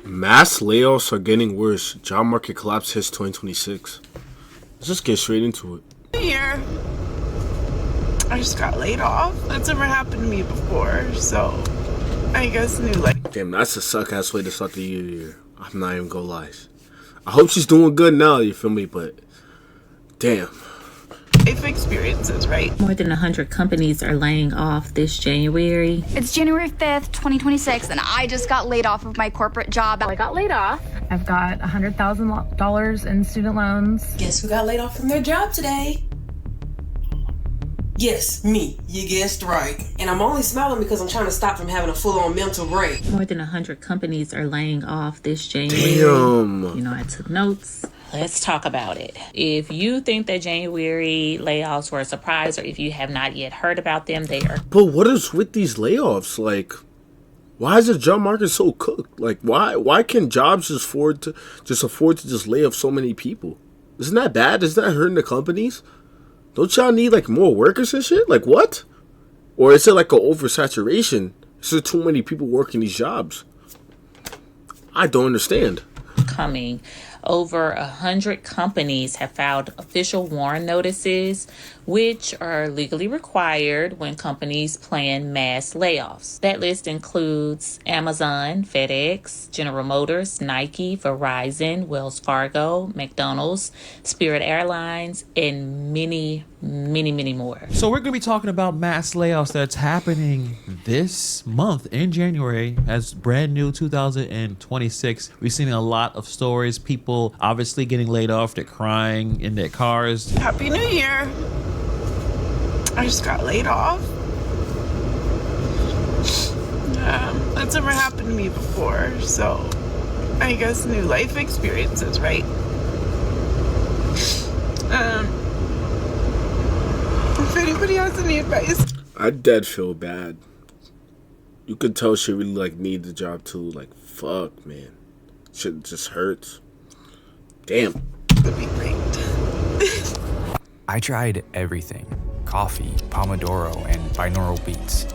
Mass layoffs are getting worse. Job market collapse hits 2026. Let's just get straight into it. Here, I just got laid off. That's never happened to me before, so I guess new life. Damn, that's a suck ass way to start the year. I'm not even gonna lie. I hope she's doing good now, you feel me? But damn. Life experiences, right? More than 100 companies are laying off this January. It's January 5th, 2026, and I just got laid off of my corporate job. I got laid off. I've got $100,000 in student loans. Guess who got laid off from their job today? Yes, me. You guessed right. And I'm only smiling because I'm trying to stop from having a full-on mental break. More than 100 companies are laying off this January. Damn. You know, I took notes. Let's talk about it. If you think that January layoffs were a surprise, or if you have not yet heard about them, they are. But what is with these layoffs? Like, why is the job market so cooked? Like, why can jobs just afford to just lay off so many people? Isn't that bad? Isn't that hurting the companies? Don't y'all need like more workers and shit? Like what? Or is it like an oversaturation? Is there too many people working these jobs? I don't understand. Coming. Over 100 companies have filed official warn notices, which are legally required when companies plan mass layoffs. That list includes Amazon, FedEx, General Motors, Nike, Verizon, Wells Fargo, McDonald's, Spirit Airlines, and many more. So we're going to be talking about mass layoffs that's happening this month in January as brand new 2026. We've seen a lot of stories, people obviously getting laid off, they're crying in their cars. Happy New Year. I just got laid off. That's never happened to me before, so I guess new life experiences, right? If anybody has any advice. I dead feel bad. You could tell she really like need the job too. Like fuck, man. Shit just hurts. Damn. Would be great. I tried everything. Coffee, Pomodoro, and binaural beats.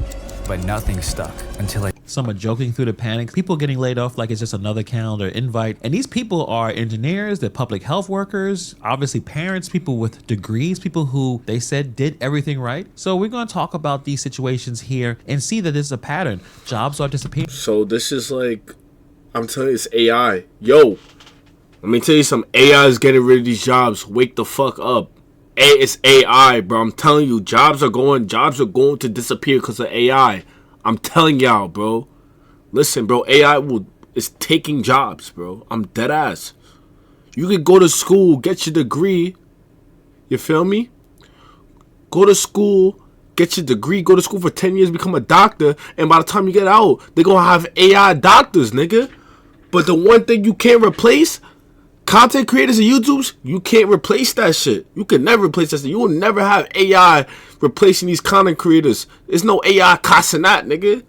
But nothing stuck until Some are joking through the panic. People getting laid off like it's just another calendar invite. And these people are engineers, they're public health workers, obviously parents, people with degrees, people who they said did everything right. So we're going to talk about these situations here and see that there's a pattern. Jobs are disappearing. So this is like, I'm telling you, it's AI. Yo, let me tell you something. AI is getting rid of these jobs. Wake the fuck up. It's AI, bro. I'm telling you, jobs are going to disappear because of AI. I'm telling y'all, bro. Listen, bro, is taking jobs, bro. I'm dead ass. You could go to school, get your degree. You feel me? Go to school, get your degree, go to school for 10 years, become a doctor, and by the time you get out, they're gonna have AI doctors, nigga. But the one thing you can't replace, content creators and YouTubers, you can't replace that shit. You can never replace that shit. You will never have AI replacing these content creators. There's no AI Casanat, nigga.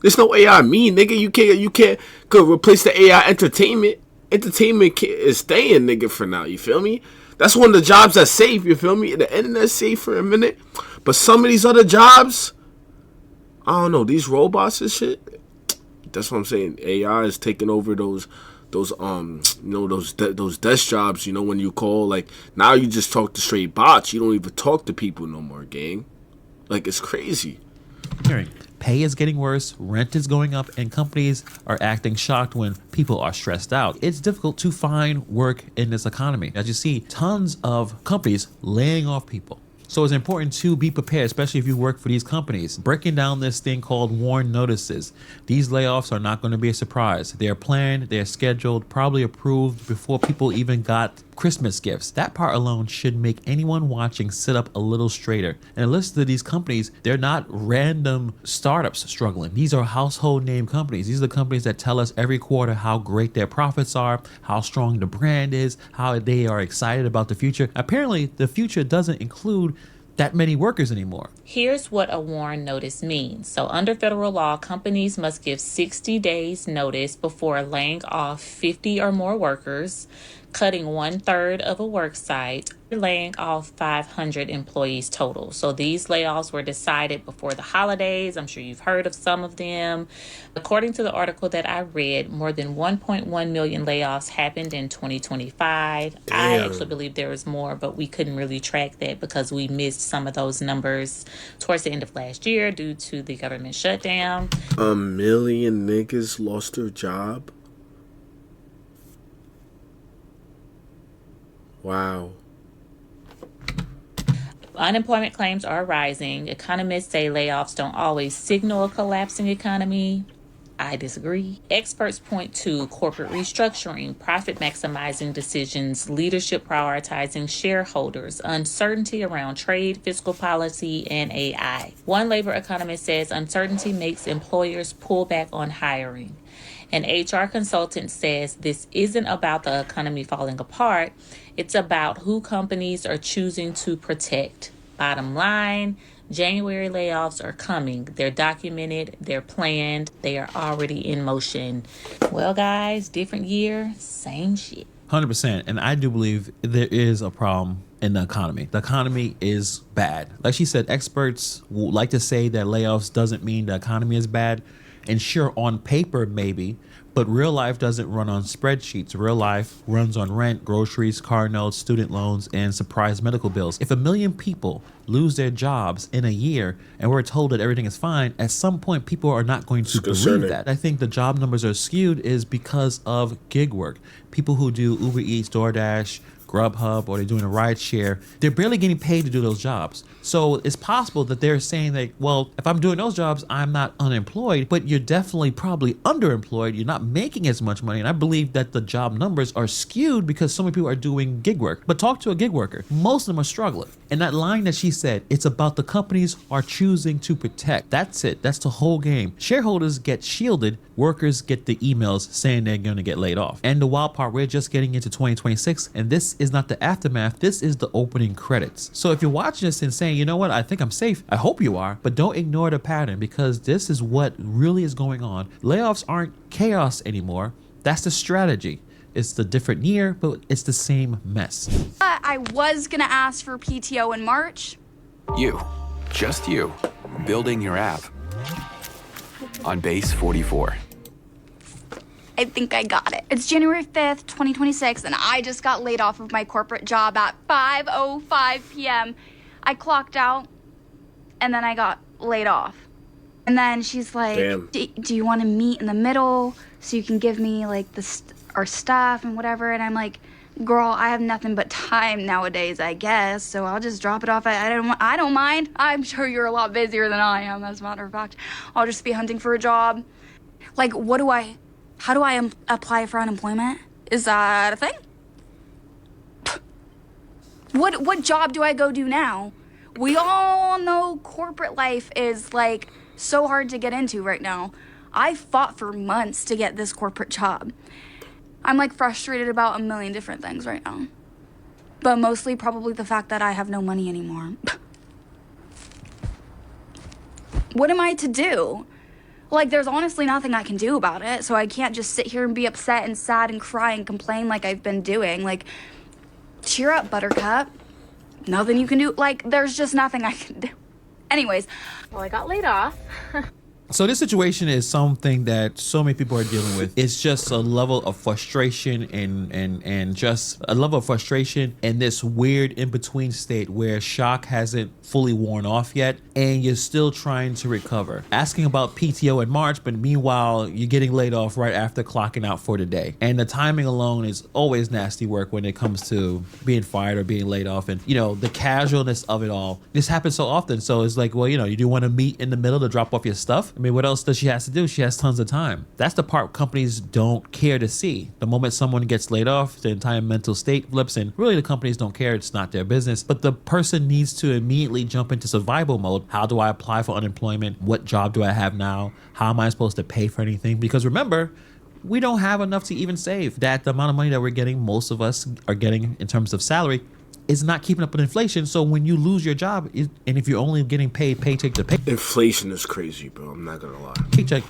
There's no AI me, nigga. You can't could replace the AI entertainment. Entertainment is staying, nigga, for now. You feel me? That's one of the jobs that's safe. You feel me? The internet's safe for a minute. But some of these other jobs, I don't know. These robots and shit. That's what I'm saying. AI is taking over those desk jobs, you know, when you call, like, now you just talk to straight bots. You don't even talk to people no more, gang. Like, it's crazy. Pay is getting worse, rent is going up, and companies are acting shocked when people are stressed out. It's difficult to find work in this economy. As you see, tons of companies laying off people. So it's important to be prepared, especially if you work for these companies. Breaking down this thing called warn notices. These layoffs are not going to be a surprise. They're planned, they're scheduled, probably approved before people even got Christmas gifts. That part alone should make anyone watching sit up a little straighter. And listen to these companies, they're not random startups struggling. These are household name companies. These are the companies that tell us every quarter how great their profits are, how strong the brand is, how they are excited about the future. Apparently, the future doesn't include that many workers anymore. Here's what a warn notice means. So under federal law, companies must give 60 days notice before laying off 50 or more workers. cutting 1/3 of a work site, laying off 500 employees total. So these layoffs were decided before the holidays. I'm sure you've heard of some of them. According to the article that I read, more than 1.1 million layoffs happened in 2025. Damn. I actually believe there was more, but we couldn't really track that because we missed some of those numbers towards the end of last year due to the government shutdown. 1 million niggas lost their job? Wow. Unemployment claims are rising. Economists say layoffs don't always signal a collapsing economy. I disagree. Experts point to corporate restructuring, profit maximizing decisions, leadership prioritizing shareholders, uncertainty around trade, fiscal policy, and AI. One labor economist says uncertainty makes employers pull back on hiring. An HR consultant says this isn't about the economy falling apart. It's about who companies are choosing to protect. Bottom line, January layoffs are coming. They're documented, they're planned, they are already in motion. Well, guys, different year, same shit. 100%. And I do believe there is a problem in the economy. The economy is bad. Like she said, experts like to say that layoffs doesn't mean the economy is bad. And sure, on paper, maybe, but real life doesn't run on spreadsheets. Real life runs on rent, groceries, car notes, student loans, and surprise medical bills. If 1 million people lose their jobs in a year and we're told that everything is fine, at some point people are not going to believe that. I think the job numbers are skewed is because of gig work. People who do Uber Eats, DoorDash, Grubhub, or they're doing a ride share, they're barely getting paid to do those jobs. So it's possible that they're saying that, well, if I'm doing those jobs, I'm not unemployed, but you're definitely probably underemployed. You're not making as much money. And I believe that the job numbers are skewed because so many people are doing gig work. But talk to a gig worker. Most of them are struggling. And that line that she said, it's about the companies are choosing to protect. That's it. That's the whole game. Shareholders get shielded. Workers get the emails saying they're going to get laid off. And the wild part, we're just getting into 2026. And this is not the aftermath. This is the opening credits. So if you're watching this and saying, you know what, I think I'm safe, I hope you are, but don't ignore the pattern because this is what really is going on. Layoffs aren't chaos anymore. That's the strategy. It's the different year, but it's the same mess. I was gonna ask for PTO in March. You, just you, building your app on base 44. I think I got it. It's January 5th, 2026, and I just got laid off of my corporate job at 5:05 p.m. I clocked out, and then I got laid off. And then she's like, do you want to meet in the middle so you can give me, like, our stuff and whatever? And I'm like, girl, I have nothing but time nowadays, I guess, so I'll just drop it off. I don't mind. I'm sure you're a lot busier than I am, as a matter of fact. I'll just be hunting for a job. Like, how do I apply for unemployment? Is that a thing? What job do I go do now? We all know corporate life is, like, so hard to get into right now. I fought for months to get this corporate job. I'm, like, frustrated about a million different things right now. But mostly probably the fact that I have no money anymore. What am I to do? Like, there's honestly nothing I can do about it, so I can't just sit here and be upset and sad and cry and complain like I've been doing. Like, cheer up, Buttercup. Nothing you can do. Like, there's just nothing I can do. Anyways. Well, I got laid off. So this situation is something that so many people are dealing with. It's just a level of frustration and just a level of frustration in this weird in-between state where shock hasn't fully worn off yet and you're still trying to recover. Asking about PTO in March, but meanwhile, you're getting laid off right after clocking out for the day. And the timing alone is always nasty work when it comes to being fired or being laid off. And, you know, the casualness of it all. This happens so often. So it's like, well, you know, you do want to meet in the middle to drop off your stuff. I mean, what else does she have to do? She has tons of time. That's the part companies don't care to see. The moment someone gets laid off, the entire mental state flips, and really the companies don't care. It's not their business. But the person needs to immediately jump into survival mode. How do I apply for unemployment? What job do I have now? How am I supposed to pay for anything? Because remember, we don't have enough to even save. That the amount of money that we're getting, most of us are getting in terms of salary, is not keeping up with inflation. So when you lose your job, and if you're only getting paid paycheck to paycheck, inflation is crazy, bro. I'm not gonna lie.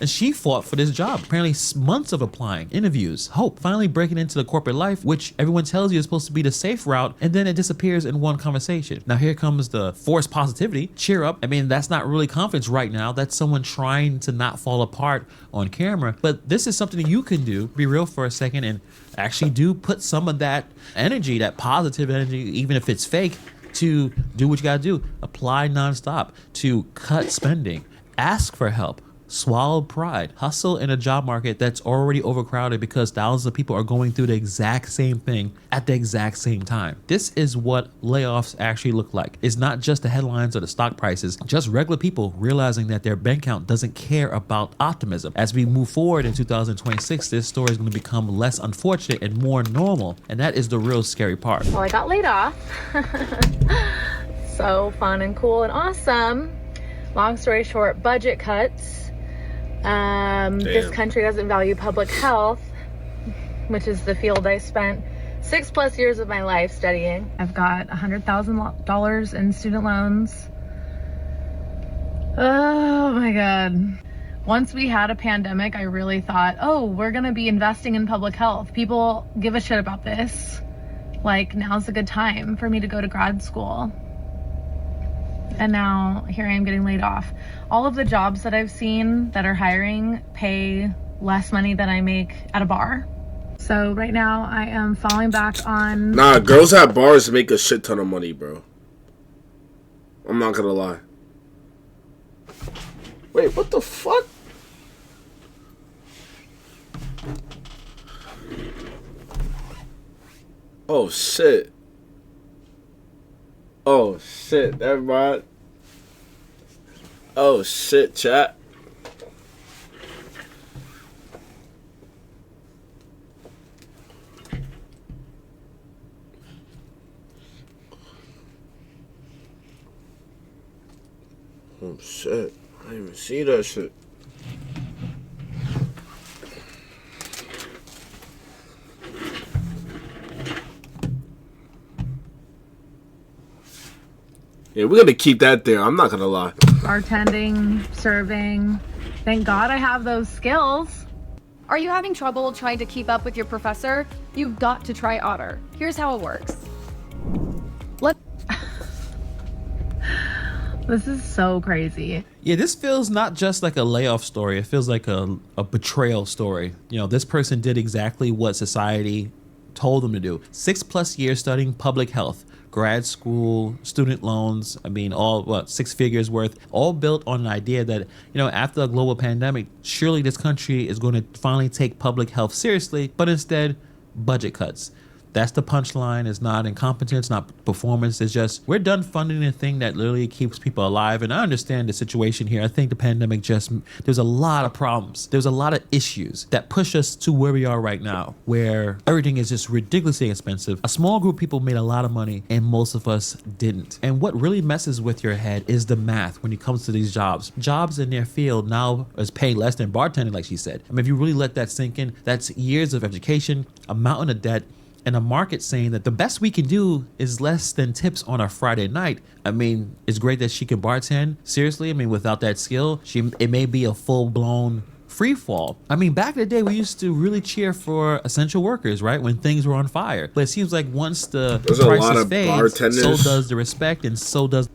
And she fought for this job. Apparently months of applying, interviews, hope, finally breaking into the corporate life, which everyone tells you is supposed to be the safe route, and then it disappears in one conversation. Now here comes the forced positivity. Cheer up. I mean, that's not really confidence right now. That's someone trying to not fall apart on camera. But this is something that you can do. Be real for a second and actually do put some of that energy, that positive energy, even if it's fake, to do what you gotta do. Apply nonstop, to cut spending, ask for help, swallow pride, hustle in a job market that's already overcrowded because thousands of people are going through the exact same thing at the exact same time. This is what layoffs actually look like. It's not just the headlines or the stock prices, just regular people realizing that their bank account doesn't care about optimism. As we move forward in 2026, this story is going to become less unfortunate and more normal, and that is the real scary part. Well, I got laid off. So fun and cool and awesome. Long story short, budget cuts. This country doesn't value public health, which is the field I spent 6+ years of my life studying. I've got $100,000 in student loans. Oh my God. Once we had a pandemic, I really thought, oh, we're gonna be investing in public health. People give a shit about this. Like, now's a good time for me to go to grad school. And now here I am getting laid off. All of the jobs that I've seen that are hiring pay less money than I make at a bar. So right now I am falling back on... Nah, girls at bars make a shit ton of money, bro. I'm not gonna lie. Wait, what the fuck? Oh shit. Oh shit, never mind. Oh shit, chat. Oh shit, I didn't even see that shit. Yeah, we're gonna keep that there. I'm not gonna lie. Bartending, serving. Thank God I have those skills. Are you having trouble trying to keep up with your professor? You've got to try Otter. Here's how it works. This is so crazy. Yeah, this feels not just like a layoff story. It feels like a betrayal story. You know, this person did exactly what society told them to do. 6+ years studying public health, grad school, student loans. I mean, all 6 figures worth, all built on an idea that, you know, after a global pandemic, surely this country is going to finally take public health seriously, but instead, budget cuts. That's the punchline. It's not incompetence, not performance. It's just, we're done funding the thing that literally keeps people alive. And I understand the situation here. I think the pandemic there's a lot of problems. There's a lot of issues that push us to where we are right now, where everything is just ridiculously expensive. A small group of people made a lot of money and most of us didn't. And what really messes with your head is the math when it comes to these jobs. Jobs in their field now is paying less than bartending, like she said. I mean, if you really let that sink in, that's years of education, a mountain of debt, and a market saying that the best we can do is less than tips on a Friday night. I mean, it's great that she can bartend. Seriously, I mean, without that skill, it may be a full-blown free fall. I mean, back in the day, we used to really cheer for essential workers, right? When things were on fire. But it seems like once the crisis fades, so does the respect and so does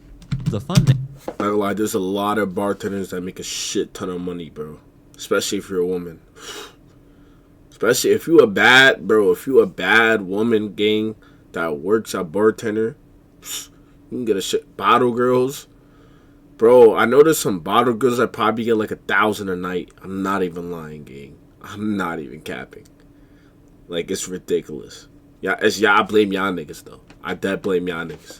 the funding. Not gonna lie, there's a lot of bartenders that make a shit ton of money, bro. Especially if you're a woman. Especially if you a bad woman, gang, that works at bartender, you can get a shit. Bottle girls. Bro, I know there's some bottle girls that probably get like 1,000 a night. I'm not even lying, gang. I'm not even capping. Like, it's ridiculous. Yeah, I blame y'all niggas, though. I dead blame y'all niggas.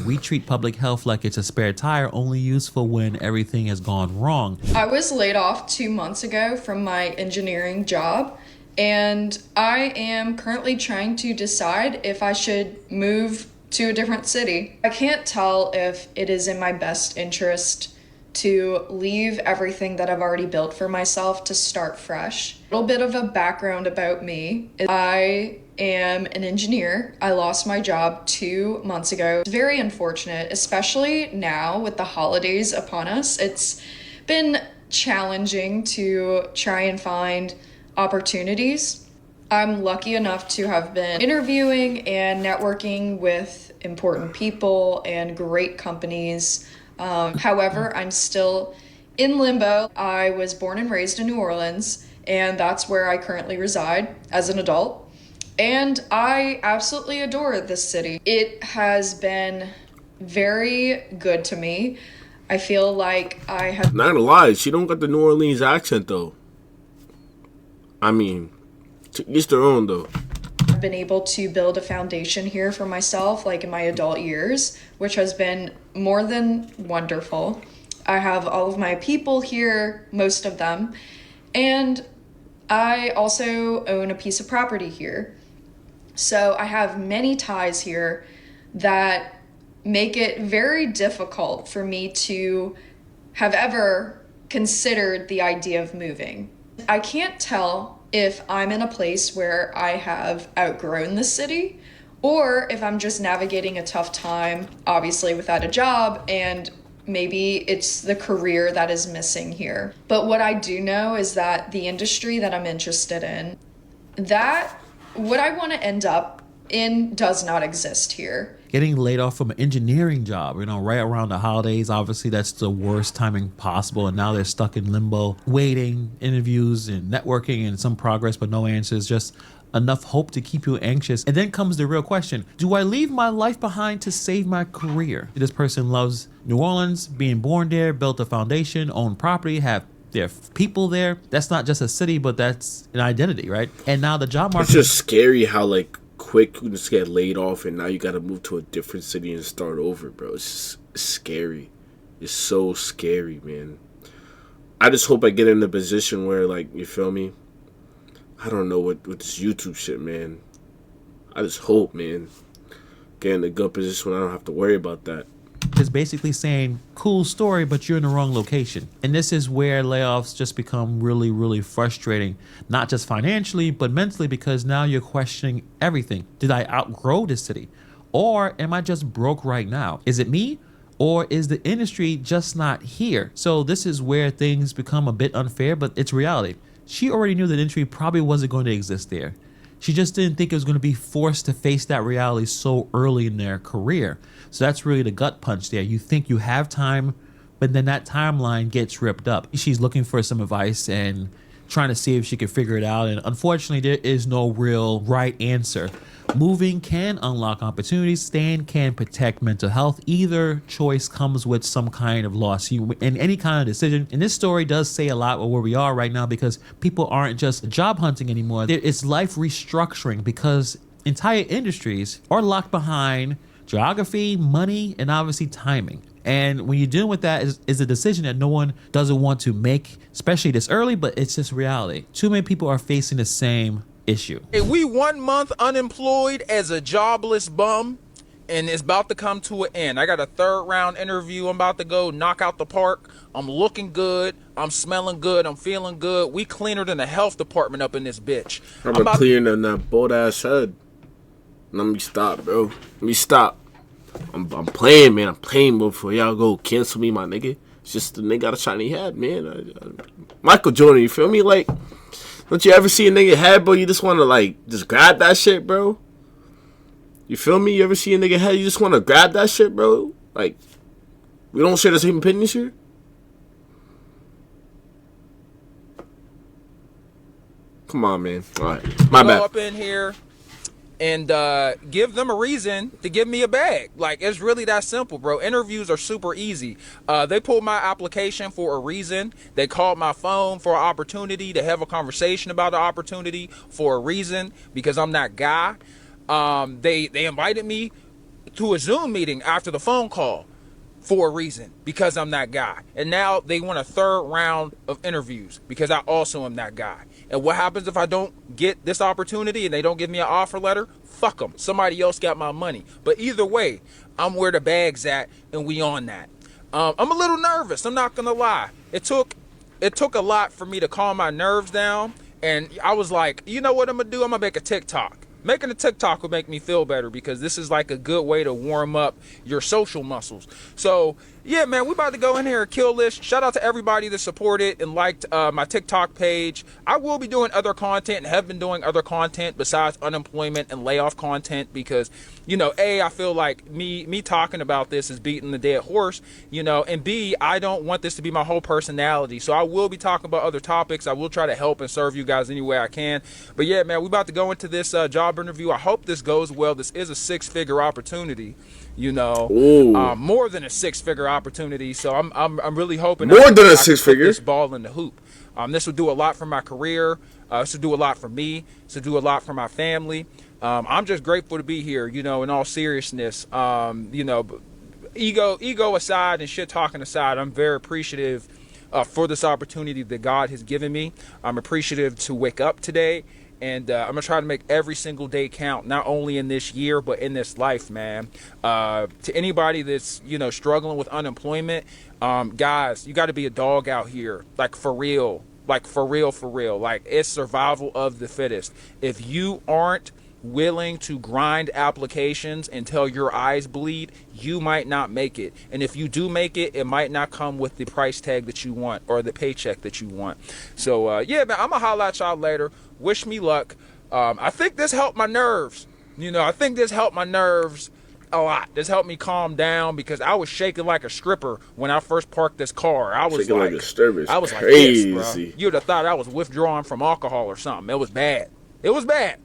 We treat public health like it's a spare tire, only useful when everything has gone wrong. I was laid off 2 months ago from my engineering job. And I am currently trying to decide if I should move to a different city. I can't tell if it is in my best interest to leave everything that I've already built for myself to start fresh. A little bit of a background about me. I am an engineer. I lost my job 2 months ago. It's very unfortunate, especially now with the holidays upon us. It's been challenging to try and find opportunities. I'm lucky enough to have been interviewing and networking with important people and great companies. However, I'm still in limbo. I was born and raised in New Orleans, and that's where I currently reside as an adult. And I absolutely adore this city. It has been very good to me. I feel like I have... Not gonna lie, she don't got the New Orleans accent, though. I mean, to each their own, though. I've been able to build a foundation here for myself, like in my adult years, which has been more than wonderful. I have all of my people here, most of them, and I also own a piece of property here. So I have many ties here that make it very difficult for me to have ever considered the idea of moving. I can't tell if I'm in a place where I have outgrown the city or if I'm just navigating a tough time, obviously without a job, and maybe it's the career that is missing here. But what I do know is that the industry that I'm interested in, that what I want to end up in does not exist here. Getting laid off from an engineering job, right around the holidays, obviously that's the worst timing possible. And now they're stuck in limbo, waiting, interviews and networking and some progress, but no answers, just enough hope to keep you anxious. And then comes the real question. Do I leave my life behind to save my career? This person loves New Orleans, being born there, built a foundation, owned property, have their people there. That's not just a city, but that's an identity, right? And now the job market... It's just scary how, quick you just get laid off and now you got to move to a different city and start over, bro. It's scary. It's so scary, man. I just hope I get in a position where, you feel me? I don't know what this YouTube shit, man. I just hope, man, get in a good position when I don't have to worry about that. Is basically saying, cool story, but you're in the wrong location. And this is where layoffs just become really, really frustrating, not just financially, but mentally, because now you're questioning everything. Did I outgrow this city? Or am I just broke right now? Is it me? Or is the industry just not here? So this is where things become a bit unfair, but it's reality. She already knew that the industry probably wasn't going to exist there. She just didn't think it was going to be forced to face that reality so early in their career. So that's really the gut punch there. You think you have time, but then that timeline gets ripped up. She's looking for some advice and trying to see if she can figure it out. And unfortunately, there is no real right answer. Moving can unlock opportunities. Staying can protect mental health. Either choice comes with some kind of loss. In any kind of decision. And this story does say a lot of where we are right now, because people aren't just job hunting anymore. It's life restructuring, because entire industries are locked behind geography, money, and obviously timing. And when you're dealing with that is a decision that no one doesn't want to make, especially this early, but it's just reality. Too many people are facing the same issue. Hey, we 1 month unemployed as a jobless bum, and it's about to come to an end. I got a 3rd round interview. I'm about to go knock out the park. I'm looking good. I'm smelling good. I'm feeling good. We cleaner than the health department up in this bitch. I'm cleaner than that bold ass head. Let me stop, bro. Let me stop. I'm playing, man. I'm playing before y'all go cancel me, my nigga. It's just the nigga got a shiny head, man. Michael Jordan, you feel me? Don't you ever see a nigga head, bro? You just want to, just grab that shit, bro? You feel me? You ever see a nigga head, you just want to grab that shit, bro? We don't share the same opinions here? Come on, man. All right. My bad. Go up in here and give them a reason to give me a bag. It's really that simple, bro. Interviews are super easy. They pulled my application for a reason. They called my phone for an opportunity to have a conversation about the opportunity for a reason, because I'm that guy. They invited me to a Zoom meeting after the phone call for a reason, because I'm that guy. And now they want a 3rd round of interviews because I also am that guy. And what happens if I don't get this opportunity and they don't give me an offer letter? Fuck them. Somebody else got my money. But either way, I'm where the bag's at, and we on that. I'm a little nervous. I'm not gonna lie. It took a lot for me to calm my nerves down, and I was like, you know what I'm gonna do? I'm gonna make a TikTok. Making a TikTok will make me feel better because this is like a good way to warm up your social muscles. So yeah, man, we about to go in here and kill this. Shout out to everybody that supported and liked my TikTok page. I will be doing other content and have been doing other content besides unemployment and layoff content because, you know, A, I feel like me talking about this is beating the dead horse, you know, and B, I don't want this to be my whole personality. So I will be talking about other topics. I will try to help and serve you guys any way I can. But yeah, man, we about to go into this job interview. I hope this goes well. This is a 6-figure opportunity. You know, more than a 6-figure opportunity. So I'm really hoping more than a 6-figure. This ball in the hoop. This will do a lot for my career. This will do a lot for me. This will do a lot for my family. I'm just grateful to be here. You know, in all seriousness, you know, ego aside and shit talking aside, I'm very appreciative for this opportunity that God has given me. I'm appreciative to wake up today. And I'm going to try to make every single day count, not only in this year, but in this life, man. To anybody that's, you know, struggling with unemployment, guys, you got to be a dog out here, like for real, like for real. Like it's survival of the fittest. If you aren't willing to grind applications until your eyes bleed, you might not make it. And if you do make it, it might not come with the price tag that you want or the paycheck that you want. So, yeah, man, I'm going to holler at y'all later. Wish me luck. I think this helped my nerves. You know, I think this helped my nerves a lot. This helped me calm down because I was shaking like a stripper when I first parked this car. I was shaking like a stripper. I was crazy. Like this, bro. You'd have thought I was withdrawing from alcohol or something. It was bad. It was bad.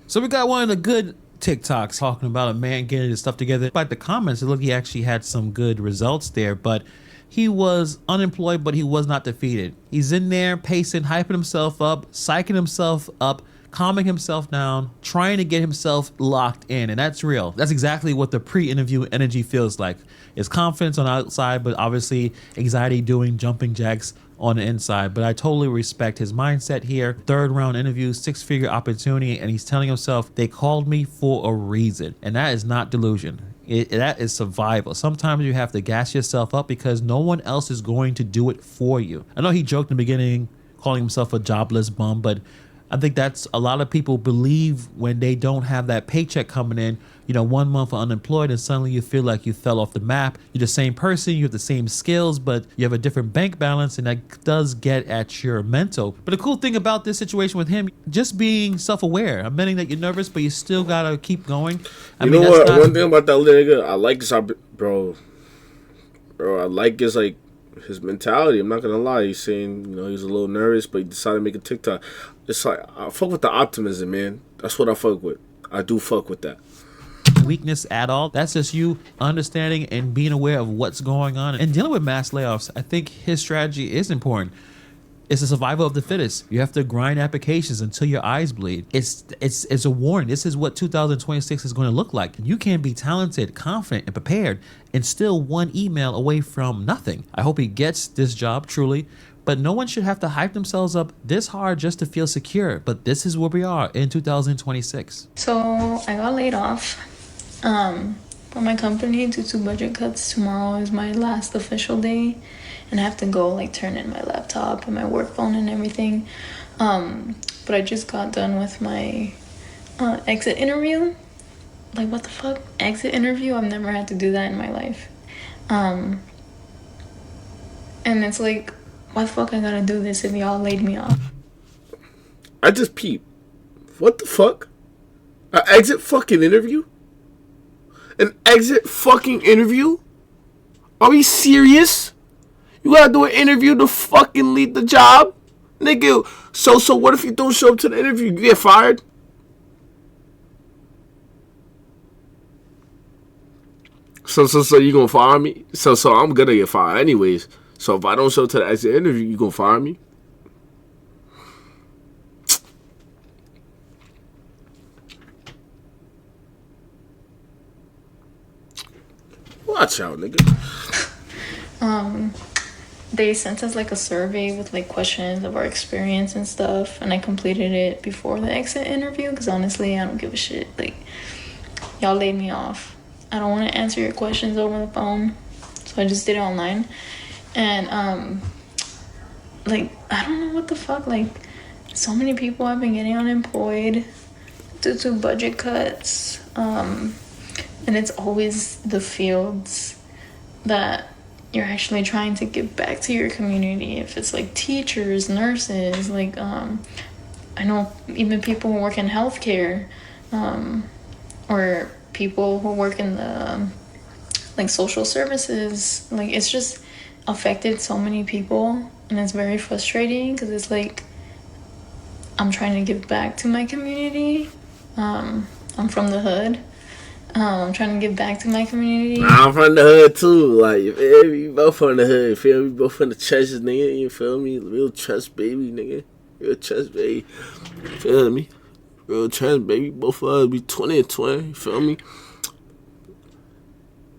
So we got one of the good TikToks talking about a man getting his stuff together. By the comments, it looked he actually had some good results there, but he was unemployed, but he was not defeated. He's in there pacing, hyping himself up, psyching himself up, calming himself down, trying to get himself locked in. And that's real. That's exactly what the pre-interview energy feels like. It's confidence on the outside, but obviously anxiety doing jumping jacks on the inside. But I totally respect his mindset here. 3rd round interview, 6-figure opportunity, and he's telling himself, they called me for a reason. And that is not delusion. That is survival. Sometimes you have to gas yourself up because no one else is going to do it for you. I know he joked in the beginning, calling himself a jobless bum, but I think that's a lot of people believe when they don't have that paycheck coming in, you know, 1 month unemployed and suddenly you feel like you fell off the map. You're the same person, you have the same skills, but you have a different bank balance, and that does get at your mental. But the cool thing about this situation with him, just being self-aware, admitting that you're nervous, but you still gotta keep going. I mean, know what? One thing about that nigga, I like this, bro, I like his, like, his mentality. I'm not gonna lie. He's saying, you know, he's a little nervous, but he decided to make a TikTok. It's like, I fuck with the optimism, man. That's what I fuck with. I do fuck with that. Weakness at all. That's just you understanding and being aware of what's going on and dealing with mass layoffs. I think his strategy is important. It's the survival of the fittest. You have to grind applications until your eyes bleed. It's a warning. This is what 2026 is going to look like. You can be talented, confident, and prepared, and still one email away from nothing. I hope he gets this job truly, but no one should have to hype themselves up this hard just to feel secure. But this is where we are in 2026. So I got laid off from my company due to budget cuts. Tomorrow is my last official day, and I have to go like turn in my laptop and my work phone and everything. But I just got done with my exit interview. Like, what the fuck? Exit interview? I've never had to do that in my life. And it's like, why the fuck I gotta do this if y'all laid me off? I just peeped. What the fuck? An exit fucking interview? An exit fucking interview? Are we serious? You gotta do an interview to fucking leave the job? Nigga, so what if you don't show up to the interview? You get fired? So you gonna fire me? So I'm gonna get fired anyways. So if I don't show up to the exit interview, you gonna fire me? Watch out, nigga. They sent us like a survey with like questions of our experience and stuff, and I completed it before the exit interview because honestly I don't give a shit. Like, y'all laid me off. I don't want to answer your questions over the phone, So I just did it online. And like, I don't know what the fuck, like, so many people have been getting unemployed due to budget cuts. And it's always the fields that you're actually trying to give back to your community. If it's like teachers, nurses, like I know even people who work in healthcare, or people who work in the like social services, like it's just affected so many people, and it's very frustrating because it's like I'm trying to give back to my community. I'm from the hood. I'm trying to give back to my community. I'm from the hood too. Like, you feel me? We both from the hood. You feel me? We both from the trenches, nigga. You feel me? Real trust, baby, nigga. Real trust, baby. You feel me? Real trust, baby. Both of us be 20 and 20. You feel me?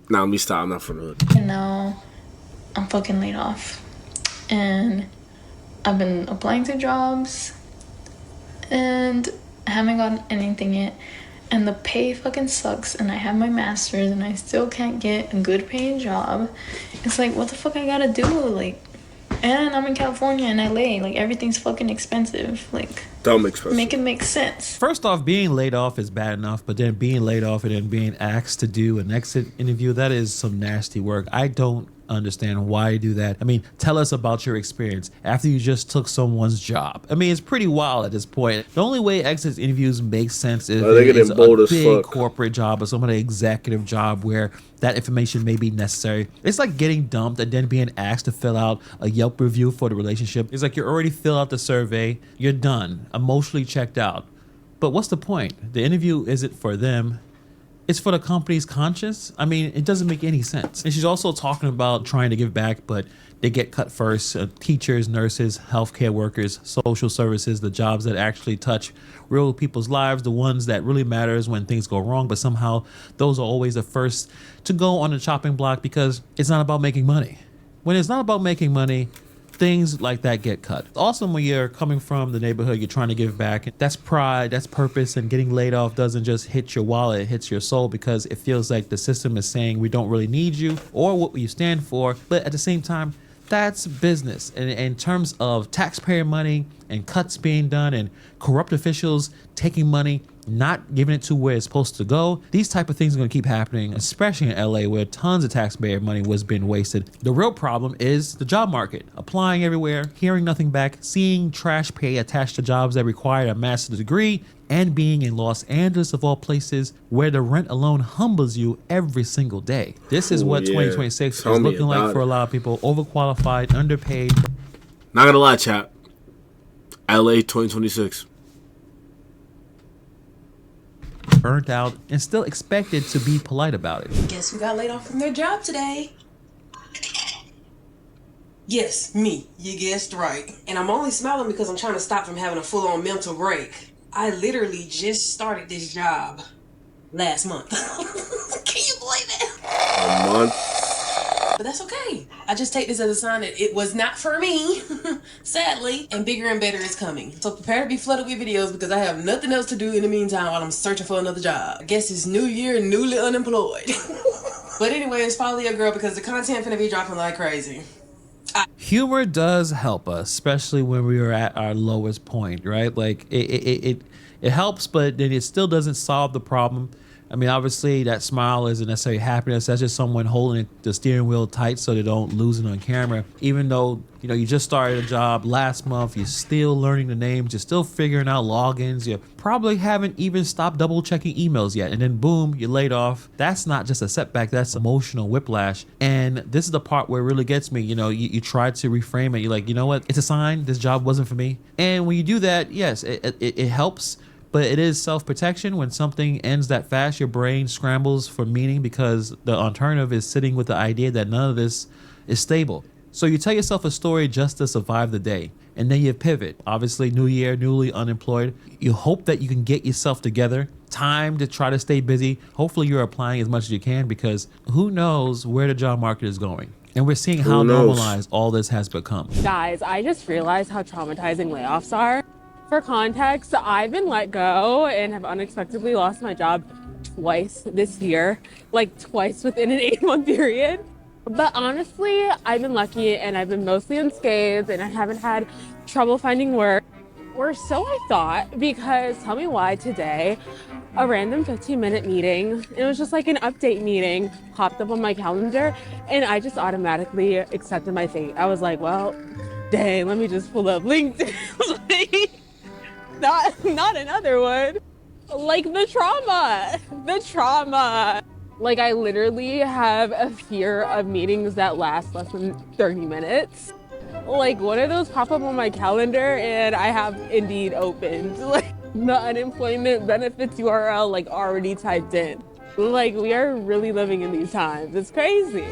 Nah, let me stop. I'm not from the hood. And now I'm fucking laid off. And I've been applying to jobs and I haven't gotten anything yet. And the pay fucking sucks, and I have my master's and I still can't get a good paying job. It's like, what the fuck I gotta do? Like, and I'm in California and LA, like everything's fucking expensive. Like, dumb expensive. Make it make sense. First off, being laid off is bad enough, but then being laid off and then being asked to do an exit interview, that is some nasty work. I don't understand why you do that. I mean, tell us about your experience after you just took someone's job. I mean, it's pretty wild at this point. The only way exit interviews make sense is it's a big corporate job or some other executive job where that information may be necessary. It's like getting dumped and then being asked to fill out a Yelp review for the relationship. It's like you already filled out the survey, you're done, emotionally checked out. But what's the point? The interview isn't for them. It's for the company's conscience. I mean, it doesn't make any sense. And she's also talking about trying to give back, but they get cut first. Teachers, nurses, healthcare workers, social services, the jobs that actually touch real people's lives, the ones that really matters when things go wrong. But somehow those are always the first to go on the chopping block because it's not about making money. When it's not about making money, things like that get cut. Also, when you're coming from the neighborhood, you're trying to give back. That's pride, that's purpose, and getting laid off doesn't just hit your wallet, it hits your soul because it feels like the system is saying we don't really need you or what you stand for. But at the same time, that's business. And in terms of taxpayer money and cuts being done and corrupt officials taking money, not giving it to where it's supposed to go, these type of things are going to keep happening, especially in LA where tons of taxpayer money was being wasted. The real problem is the job market. Applying everywhere, hearing nothing back, seeing trash pay attached to jobs that require a master's degree, and being in Los Angeles of all places where the rent alone humbles you every single day. This is what 2026 is looking like for a lot of people. Overqualified, underpaid. Not gonna lie, chat. LA 2026. Burnt out and still expected to be polite about it. Guess who got laid off from their job today? Yes, me. You guessed right. And I'm only smiling because I'm trying to stop from having a full-on mental break. I literally just started this job last month. Can you believe it? A month. But that's okay. I just take this as a sign that it was not for me, sadly, and bigger and better is coming. So prepare to be flooded with videos because I have nothing else to do in the meantime while I'm searching for another job. I guess it's new year, newly unemployed. But anyways, follow your girl because the content finna be dropping like crazy. Humor does help us, especially when we are at our lowest point, right? Like it helps, but then it still doesn't solve the problem. I mean, obviously that smile isn't necessarily happiness. That's just someone holding the steering wheel tight so they don't lose it on camera. Even though, you know, you just started a job last month, you're still learning the names, you're still figuring out logins, you probably haven't even stopped double checking emails yet. And then boom, you're laid off. That's not just a setback, that's emotional whiplash. And this is the part where it really gets me. You know, you try to reframe it. You're like, you know what? It's a sign this job wasn't for me. And when you do that, yes, it helps. But it is self-protection. When something ends that fast, your brain scrambles for meaning because the alternative is sitting with the idea that none of this is stable. So you tell yourself a story just to survive the day. And then you pivot. Obviously, new year, newly unemployed. You hope that you can get yourself together. Time to try to stay busy. Hopefully you're applying as much as you can because who knows where the job market is going. And we're seeing how normalized all this has become. Guys, I just realized how traumatizing layoffs are. For context, I've been let go and have unexpectedly lost my job twice this year, like twice within an 8-month period. But honestly, I've been lucky and I've been mostly unscathed and I haven't had trouble finding work. Or so I thought, because tell me why today, a random 15-minute meeting, it was just like an update meeting, popped up on my calendar and I just automatically accepted my fate. I was like, well, dang, let me just pull up LinkedIn. Not another one. Like the trauma. Like I literally have a fear of meetings that last less than 30 minutes. Like one of those pop up on my calendar and I have Indeed opened. Like the unemployment benefits URL like already typed in. Like we are really living in these times. It's crazy.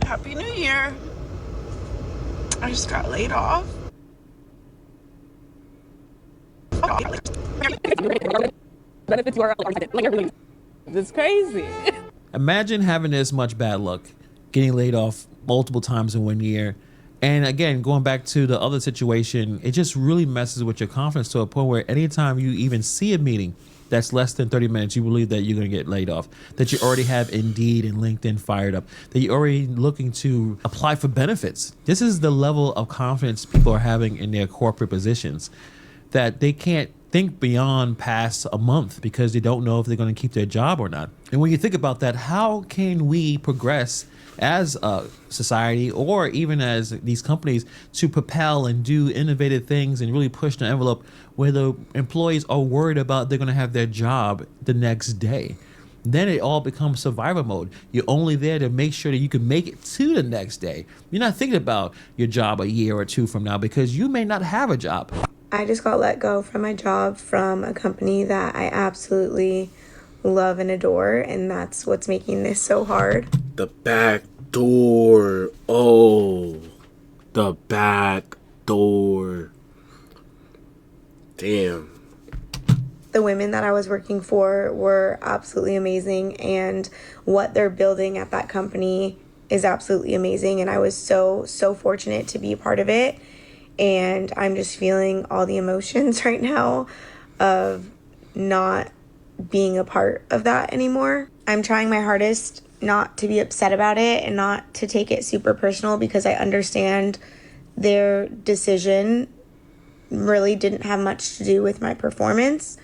Happy New Year. I just got laid off. Benefits URL already typed in. Like everything. It's crazy. Imagine having this much bad luck, getting laid off multiple times in 1 year. And again, going back to the other situation, it just really messes with your confidence to a point where anytime you even see a meeting that's less than 30 minutes, you believe that you're going to get laid off, that you already have Indeed and LinkedIn fired up, that you're already looking to apply for benefits. This is the level of confidence people are having in their corporate positions, that they can't think beyond past a month because they don't know if they're going to keep their job or not. And when you think about that, how can we progress as a society or even as these companies to propel and do innovative things and really push the envelope where the employees are worried about they're going to have their job the next day? Then it all becomes survivor mode. You're only there to make sure that you can make it to the next day. You're not thinking about your job a year or two from now because you may not have a job. I just got let go from my job from a company that I absolutely love and adore, and that's what's making this so hard. The back door. Oh, the back door. Damn. The women that I was working for were absolutely amazing, and what they're building at that company is absolutely amazing, and I was so fortunate to be a part of it. And I'm just feeling all the emotions right now of not being a part of that anymore. I'm trying my hardest not to be upset about it and not to take it super personal because I understand their decision really didn't have much to do with my performance.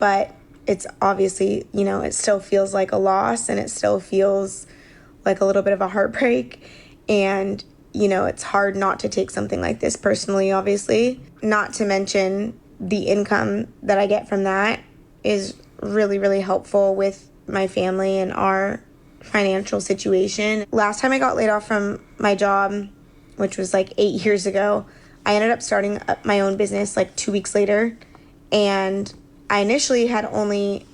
But it's obviously, you know, it still feels like a loss and it still feels like a little bit of a heartbreak. And you know, it's hard not to take something like this personally, obviously. Not to mention the income that I get from that is really, really helpful with my family and our financial situation. Last time I got laid off from my job, which was like 8 years ago, I ended up starting up my own business like 2 weeks later. And I initially had only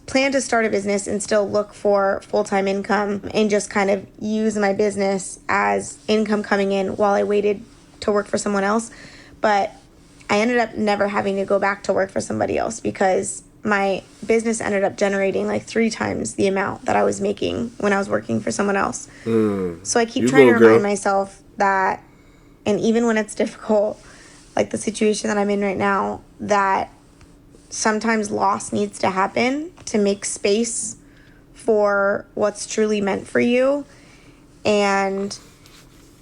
plan to start a business and still look for full-time income and just kind of use my business as income coming in while I waited to work for someone else. But I ended up never having to go back to work for somebody else because my business ended up generating like 3 times the amount that I was making when I was working for someone else. So I keep trying to remind myself that, and even when it's difficult, like the situation that I'm in right now, that sometimes loss needs to happen to make space for what's truly meant for you. And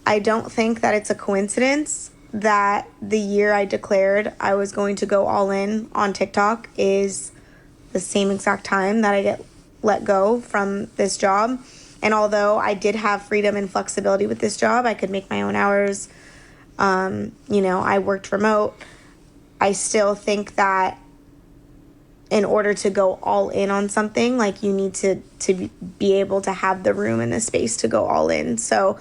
I don't think that it's a coincidence that the year I declared I was going to go all in on TikTok is the same exact time that I get let go from this job. And although I did have freedom and flexibility with this job, I could make my own hours. You know, I worked remote. I still think that in order to go all in on something, like you need to be able to have the room and the space to go all in. So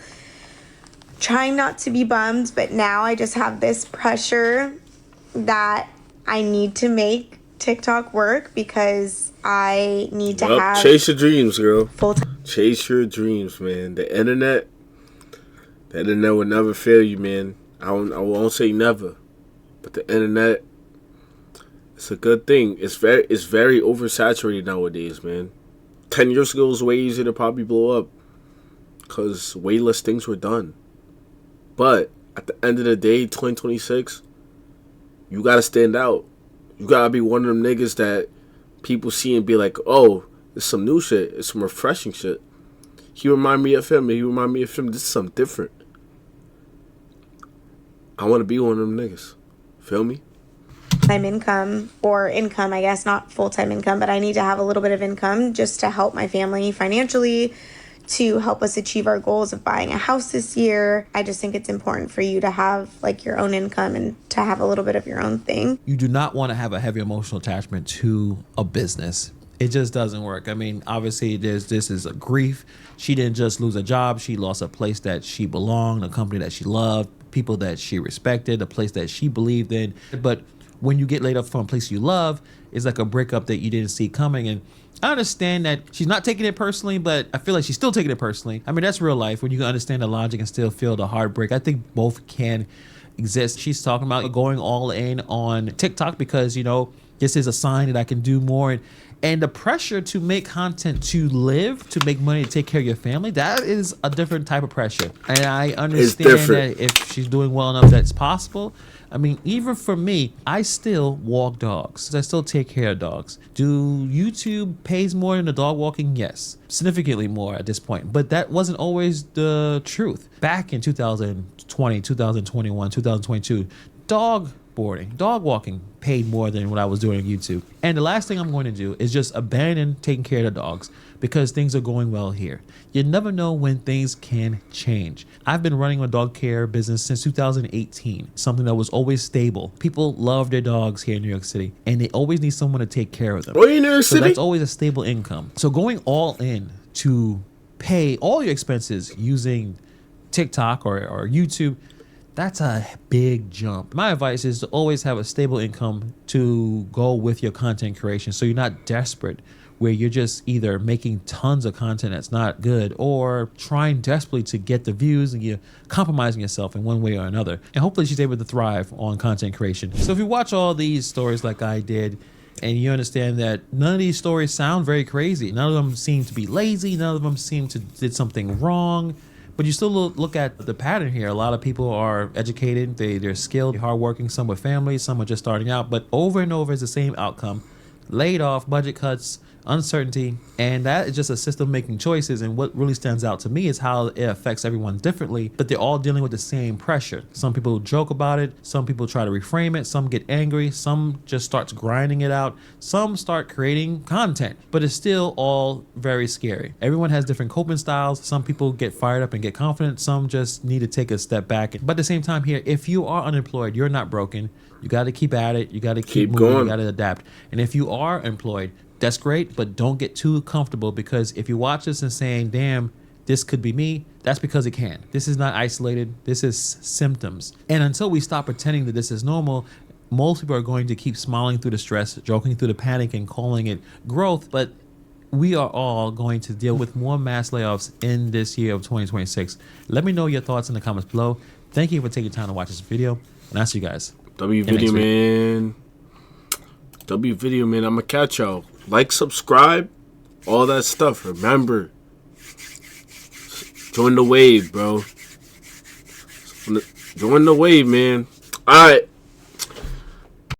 trying not to be bummed, but now I just have this pressure that I need to make TikTok work because I need to have... Chase your dreams, girl. Chase your dreams, man. The internet will never fail you, man. I won't say never, but the internet, it's a good thing. It's very oversaturated nowadays, man. 10 years ago, it was way easier to probably blow up because way less things were done. But at the end of the day, 2026, you got to stand out. You got to be one of them niggas that people see and be like, oh, it's some new shit. It's some refreshing shit. He remind me of him. He remind me of him. This is something different. I want to be one of them niggas. Feel me? Time income, or income, I guess, not full-time income, but I need to have a little bit of income just to help my family financially, to help us achieve our goals of buying a house this year. I just think it's important for you to have like your own income and to have a little bit of your own thing. You do not want to have a heavy emotional attachment to a business. It just doesn't work. I mean, obviously this is a grief. She didn't just lose a job. She lost a place that she belonged, a company that she loved, people that she respected, a place that she believed in. But when you get laid off from a place you love, it's like a breakup that you didn't see coming. And I understand that she's not taking it personally, but I feel like she's still taking it personally. I mean, that's real life. When you can understand the logic and still feel the heartbreak, I think both can exist. She's talking about going all in on TikTok because, you know, this is a sign that I can do more. And the pressure to make content, to live, to make money, to take care of your family, that is a different type of pressure. And I understand that if she's doing well enough, that's possible. I mean, even for me, I still walk dogs. I still take care of dogs. Do YouTube pays more than the dog walking? Yes, significantly more at this point. But that wasn't always the truth. Back in 2020, 2021, 2022, dog walking paid more than what I was doing on YouTube. And the last thing I'm going to do is just abandon taking care of the dogs because things are going well here. You never know when things can change. I've been running a dog care business since 2018, something that was always stable. People love their dogs here in New York City, and they always need someone to take care of them. Oh, in New York City? So that's always a stable income. So going all in to pay all your expenses using TikTok or YouTube, that's a big jump. My advice is to always have a stable income to go with your content creation, so you're not desperate where you're just either making tons of content that's not good or trying desperately to get the views and you're compromising yourself in one way or another. And hopefully she's able to thrive on content creation. So if you watch all these stories like I did, and you understand that none of these stories sound very crazy, none of them seem to be lazy, none of them seem to did something wrong, but you still look at the pattern here. A lot of people are educated, they're skilled, hardworking, some with families, some are just starting out, but over and over is the same outcome. Laid off, budget cuts, uncertainty, and that is just a system making choices. And what really stands out to me is how it affects everyone differently, but they're all dealing with the same pressure. Some people joke about it, some people try to reframe it, some get angry, some just starts grinding it out, some start creating content, but it's still all very scary. Everyone has different coping styles. Some people get fired up and get confident, some just need to take a step back. But at the same time here, if you are unemployed, you're not broken. You got to keep at it, you got to keep moving, going. You got to adapt. And if you are employed, that's great, but don't get too comfortable, because if you watch this and saying, damn, this could be me, that's because it can. This is not isolated. This is symptoms. And until we stop pretending that this is normal, most people are going to keep smiling through the stress, joking through the panic, and calling it growth. But we are all going to deal with more mass layoffs in this year of 2026. Let me know your thoughts in the comments below. Thank you for taking time to watch this video, and I'll see you guys. W video, man. W video, man. I'm going to catch y'all. Like, subscribe, all that stuff. Remember, join the wave, bro. Join the wave, man. All right.